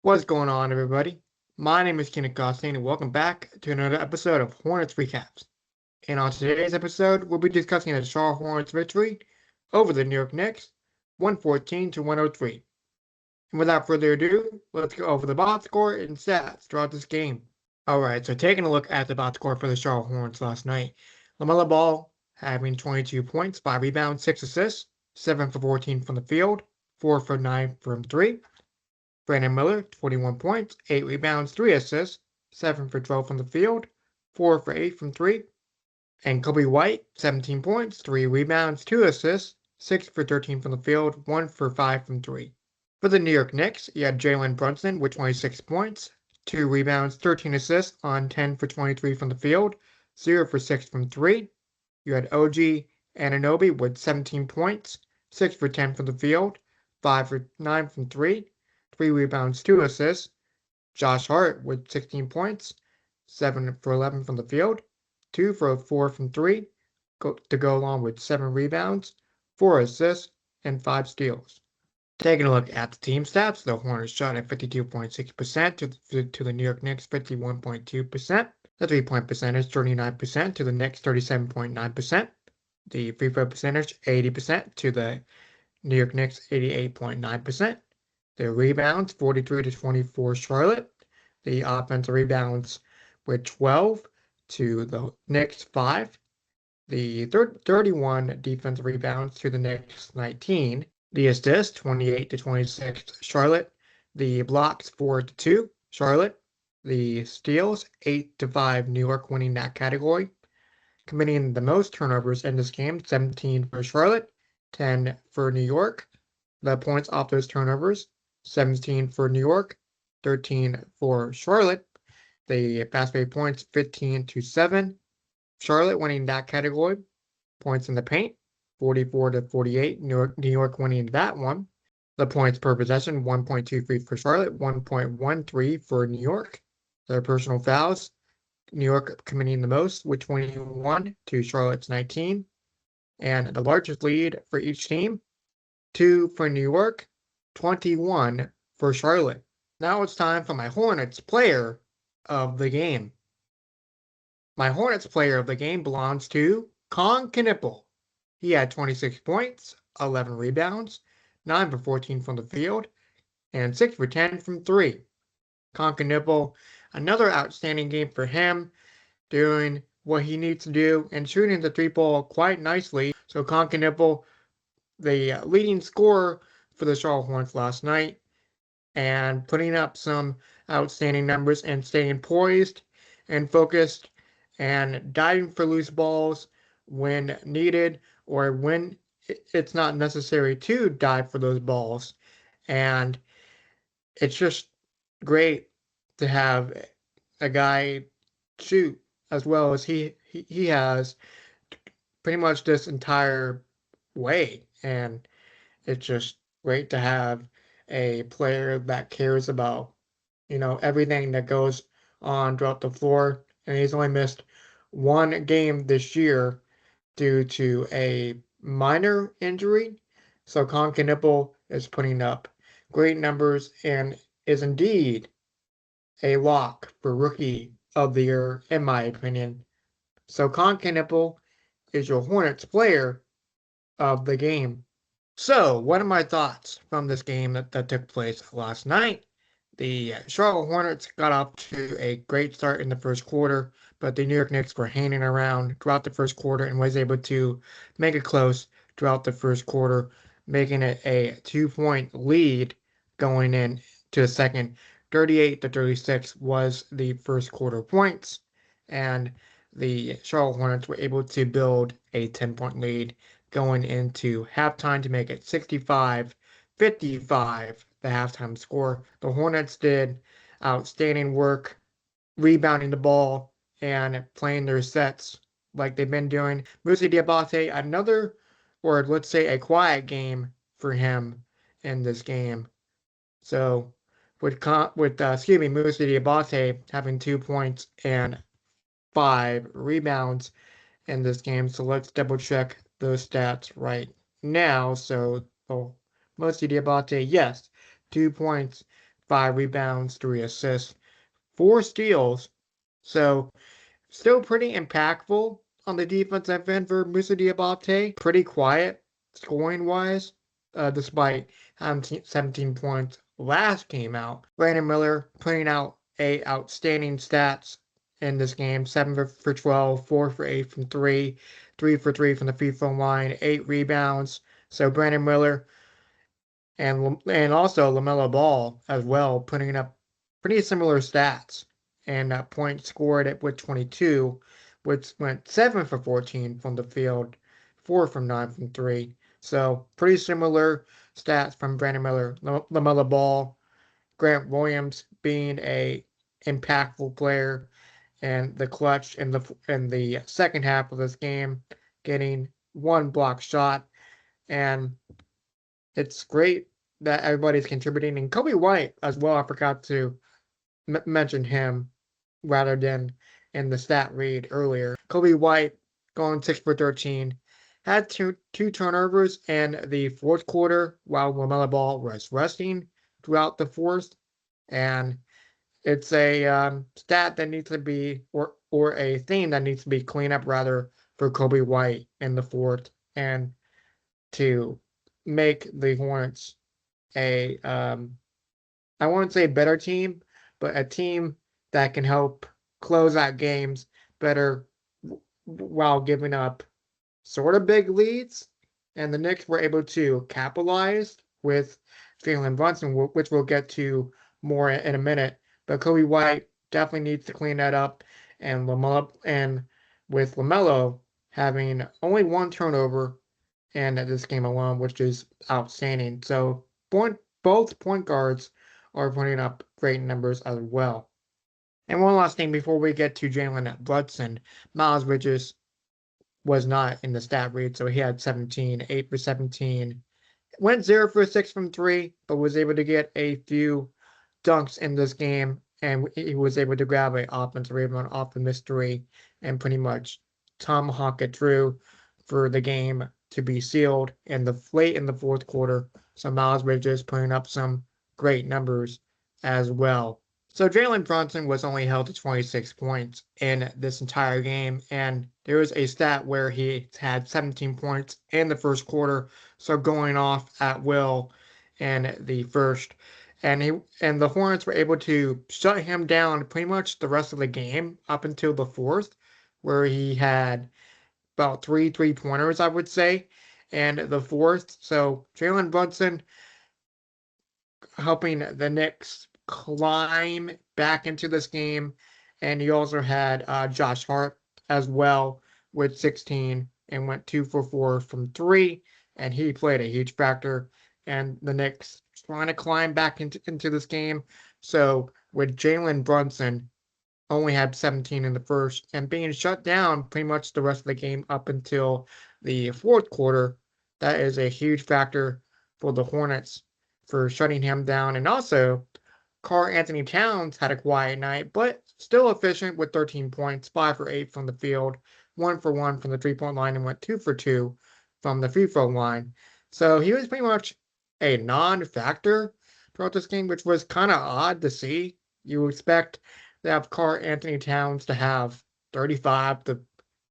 What's going on, everybody? My name is Keenan Costain, and welcome back to another episode of Hornets Recaps. And on today's episode, we'll be discussing the Charlotte Hornets victory over the New York Knicks, 114 to 103. And without further ado, let's go over the box score and stats throughout this game. Alright, so taking a look at the box score for the Charlotte Hornets last night, LaMelo Ball having 22 points, 5 rebounds, 6 assists, 7 for 14 from the field, 4 for 9 from 3. Brandon Miller, 21 points, 8 rebounds, 3 assists, 7 for 12 from the field, 4 for 8 from 3. And Kobe White, 17 points, 3 rebounds, 2 assists, 6 for 13 from the field, 1 for 5 from 3. For the New York Knicks, you had Jalen Brunson with 26 points, 2 rebounds, 13 assists on 10 for 23 from the field, 0 for 6 from 3. You had OG Anunoby with 17 points, 6 for 10 from the field, 5 for 9 from 3. 3 rebounds, 2 assists. Josh Hart with 16 points, 7 for 11 from the field, 2 for 4 from 3, to go along with 7 rebounds, 4 assists, and 5 steals. Taking a look at the team stats, the Hornets shot at 52.6% to the New York Knicks 51.2%. The 3-point percentage 39% to the Knicks 37.9%. The free throw percentage 80% to the New York Knicks 88.9%. The rebounds, 43 to 24 Charlotte. The offensive rebounds with 12 to the Knicks 5. The 31 defensive rebounds to the Knicks 19. The assists, 28 to 26 Charlotte. The blocks, 4 to 2 Charlotte. The steals, 8 to 5 New York, winning that category. Committing the most turnovers in this game, 17 for Charlotte, 10 for New York. The points off those turnovers, 17 for New York, 13 for Charlotte. The fast break points, 15 to 7. Charlotte winning that category. Points in the paint, 44 to 48. New York winning that one. The points per possession, 1.23 for Charlotte, 1.13 for New York. Their personal fouls, New York committing the most with 21 to Charlotte's 19. And the largest lead for each team, 2 for New York, 21 for Charlotte. Now it's time for my Hornets player of the game. My Hornets player of the game belongs to Keenan. He had 26 points, 11 rebounds, 9 for 14 from the field, and 6 for 10 from 3. Keenan, another outstanding game for him, doing what he needs to do and shooting the 3-ball quite nicely. So Keenan, the leading scorer for the Charlotte Hornets last night, and putting up some outstanding numbers and staying poised and focused and diving for loose balls when needed or when it's not necessary to dive for those balls. And it's just great to have a guy shoot as well as he has pretty much this entire way. And it's just great to have a player that cares about, everything that goes on throughout the floor. And he's only missed one game this year due to a minor injury. So Keenan is putting up great numbers and is indeed a lock for Rookie of the Year, in my opinion. So Keenan is your Hornets player of the game. So, what are my thoughts from this game that took place last night? The Charlotte Hornets got off to a great start in the first quarter, but the New York Knicks were hanging around throughout the first quarter and was able to make it close throughout the first quarter, making it a 2-point lead going into the second. 38 to 36 was the first quarter points, and the Charlotte Hornets were able to build a 10-point lead going into halftime to make it 65-55, the halftime score. The Hornets did outstanding work rebounding the ball and playing their sets like they've been doing. Moussa Diabate, another, or let's say a quiet game for him in this game. So with Moussa Diabate having 2 points and 5 rebounds in this game. So let's double check those stats right now. So Moussa Diabate, yes, 2 points, 5 rebounds, 3 assists, 4 steals. So still pretty impactful on the defensive end for Moussa Diabate. Pretty quiet scoring-wise, despite having 17 points last game out. Brandon Miller putting out outstanding stats in this game. 7 for 12, 4 for 8 from 3, 3 for 3 from the free throw line, 8 rebounds. So Brandon Miller and also LaMelo Ball as well, putting up pretty similar stats and points scored with 22, which went 7 for 14 from the field, 4 from 9 from 3. So pretty similar stats from Brandon Miller, LaMelo Ball, Grant Williams being a impactful player and the clutch in the second half of this game, getting 1 block shot. And it's great that everybody's contributing. And Kobe White as well, I forgot to mention him rather than in the stat read earlier. Kobe White going 6 for 13, had two turnovers in the fourth quarter while LaMelo Ball was resting throughout the fourth. And it's a stat that needs to be, or a theme that needs to be cleaned up rather for Kobe White in the fourth, and to make the Hornets a I won't say better team, but a team that can help close out games better while giving up sort of big leads. And the Knicks were able to capitalize with Jalen Brunson, which we'll get to more in a minute. But Kobe White definitely needs to clean that up. And with LaMelo having only 1 turnover in this game alone, which is outstanding. So both point guards are putting up great numbers as well. And one last thing before we get to Jalen Brunson, Miles Bridges was not in the stat read, so he had 17, 8 for 17. Went 0 for 6 from 3, but was able to get a few dunks in this game, and he was able to grab an offensive rebound off the mystery and pretty much tomahawk it through for the game to be sealed late in the fourth quarter. So Miles Bridges putting up some great numbers as well. So Jalen Brunson was only held to 26 points in this entire game, and there was a stat where he had 17 points in the first quarter, so going off at will in the first. And the Hornets were able to shut him down pretty much the rest of the game up until the fourth, where he had about 3 3-pointers, I would say, and the fourth. So Jalen Brunson helping the Knicks climb back into this game. And he also had Josh Hart as well with 16 and went 2 for 4 from 3. And he played a huge factor. And the Knicks trying to climb back into this game. So with Jalen Brunson only had 17 in the first and being shut down pretty much the rest of the game up until the fourth quarter, that is a huge factor for the Hornets for shutting him down. And also, Karl Anthony Towns had a quiet night, but still efficient with 13 points, 5 for 8 from the field, 1 for 1 from the 3-point line, and went 2 for 2 from the free throw line. So he was pretty much a non-factor throughout this game, which was kind of odd to see. You expect to have Karl Anthony Towns to have 35 to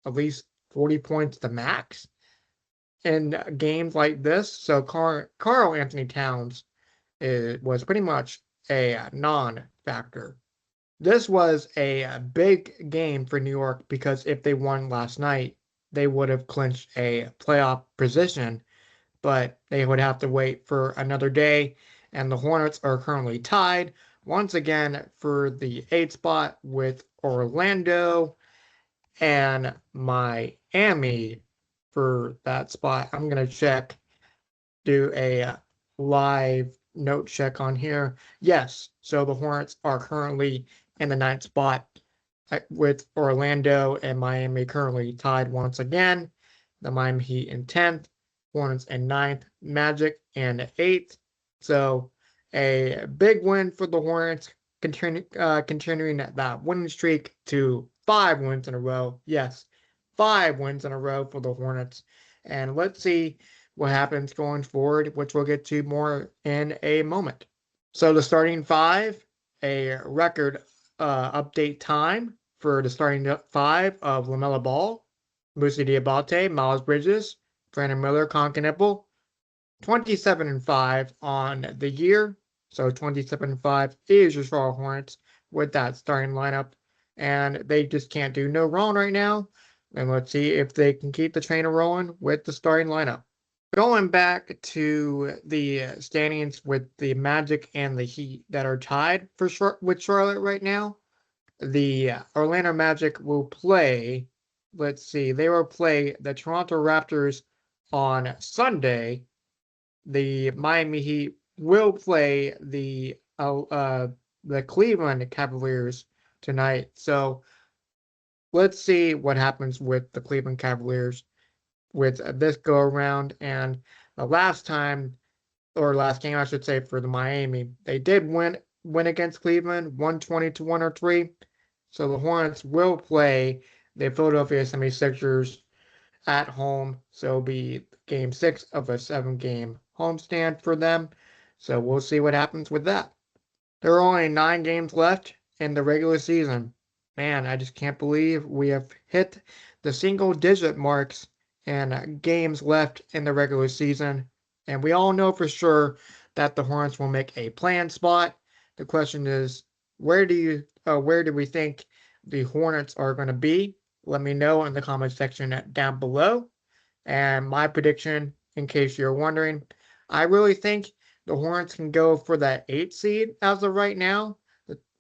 at least 40 points to max in games like this. So Karl Anthony Towns was pretty much a non-factor. This was a big game for New York because if they won last night, they would have clinched a playoff position, but they would have to wait for another day, and the Hornets are currently tied once again for the 8th spot with Orlando and Miami for that spot. I'm going to do a live note check on here. Yes, so the Hornets are currently in the 9th spot with Orlando and Miami currently tied once again. The Miami Heat in 10th, Hornets in 9th, Magic in 8th. So a big win for the Hornets, continuing that winning streak to 5 wins in a row. Yes, 5 wins in a row for the Hornets. And let's see what happens going forward, which we'll get to more in a moment. So the starting five, a record update time for the starting five of LaMelo Ball, Moussa Diabate, Miles Bridges, Brandon Miller, Concanipple, 27-5 on the year. So 27-5 is your Charlotte Hornets with that starting lineup. And they just can't do no wrong right now. And let's see if they can keep the train rolling with the starting lineup. Going back to the standings with the Magic and the Heat that are tied with Charlotte right now, the Orlando Magic will play. Let's see, they will play the Toronto Raptors on Sunday. The Miami Heat will play the Cleveland Cavaliers tonight. So let's see what happens with the Cleveland Cavaliers with this go around. And the last time, or last game, I should say, for the Miami, they did win against Cleveland, 120-103. So the Hornets will play the Philadelphia 76ers at home. So it'll be game 6 of a 7-game homestand for them. So we'll see what happens with that. There are only 9 games left in the regular season. Man, I just can't believe we have hit the single-digit marks and games left in the regular season. And we all know for sure that the Hornets will make a planned spot. The question is, where do we think the Hornets are going to be? Let me know in the comment section down below. And my prediction, in case you're wondering, I really think the Hornets can go for that 8 seed as of right now,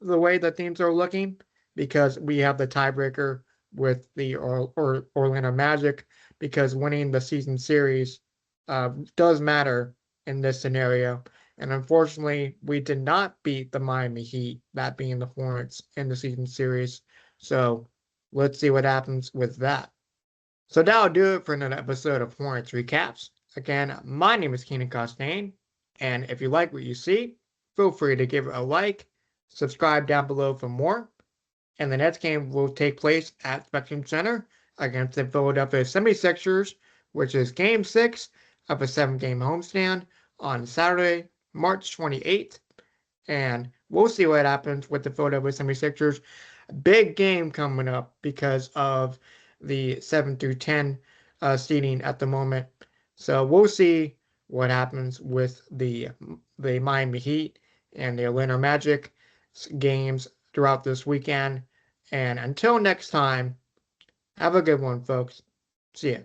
the way that teams are looking, because we have the tiebreaker with the Orlando Magic, because winning the season series does matter in this scenario. And unfortunately, we did not beat the Miami Heat, that being the Hornets, in the season series. So let's see what happens with that. So that'll do it for another episode of Hornets Recaps. Again, my name is Keenan Costain, and if you like what you see, feel free to give it a like, subscribe down below for more. And the next game will take place at Spectrum Center against the Philadelphia 76ers, which is Game 6 of a 7-game homestand on Saturday, March 28th. And we'll see what happens with the Philadelphia 76ers. Big game coming up because of the 7 through 10 seeding at the moment. So we'll see what happens with the Miami Heat and the Orlando Magic games throughout this weekend. And until next time, have a good one, folks. See ya.